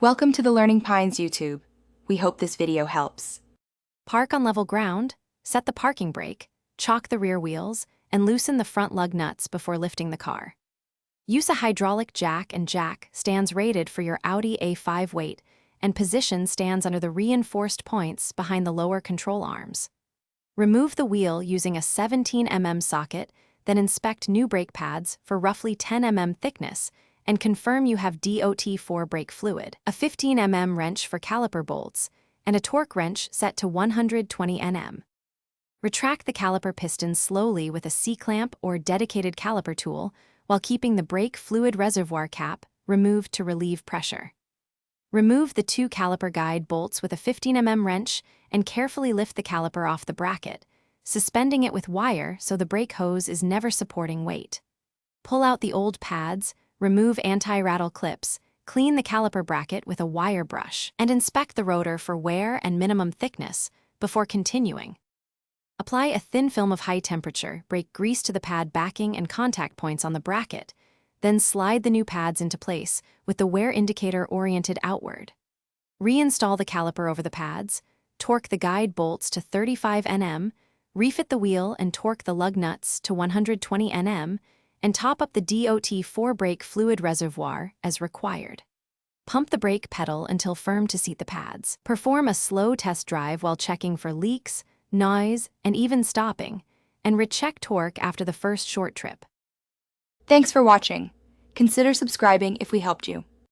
Welcome to the Learning Pines YouTube. We hope this video helps. Park on level ground, set the parking brake, chock the rear wheels, and loosen the front lug nuts before lifting the car. Use a hydraulic jack and jack stands rated for your Audi A5 weight, and position stands under the reinforced points behind the lower control arms. Remove the wheel using a 17 mm socket, then inspect new brake pads for roughly 10 mm thickness, and confirm you have DOT4 brake fluid, a 15 mm wrench for caliper bolts, and a torque wrench set to 120 Nm. Retract the caliper piston slowly with a C-clamp or dedicated caliper tool while keeping the brake fluid reservoir cap removed to relieve pressure. Remove the two caliper guide bolts with a 15 mm wrench and carefully lift the caliper off the bracket, suspending it with wire so the brake hose is never supporting weight. Pull out the old pads, remove anti-rattle clips, clean the caliper bracket with a wire brush, and inspect the rotor for wear and minimum thickness before continuing. Apply a thin film of high-temperature brake grease to the pad backing and contact points on the bracket, then slide the new pads into place with the wear indicator oriented outward. Reinstall the caliper over the pads, torque the guide bolts to 35 Nm, refit the wheel and torque the lug nuts to 120 Nm, and top up the DOT4 brake fluid reservoir as required. Pump the brake pedal until firm to seat the pads. Perform a slow test drive while checking for leaks, noise, and even stopping, and recheck torque after the first short trip. Thanks for watching. Consider subscribing if we helped you.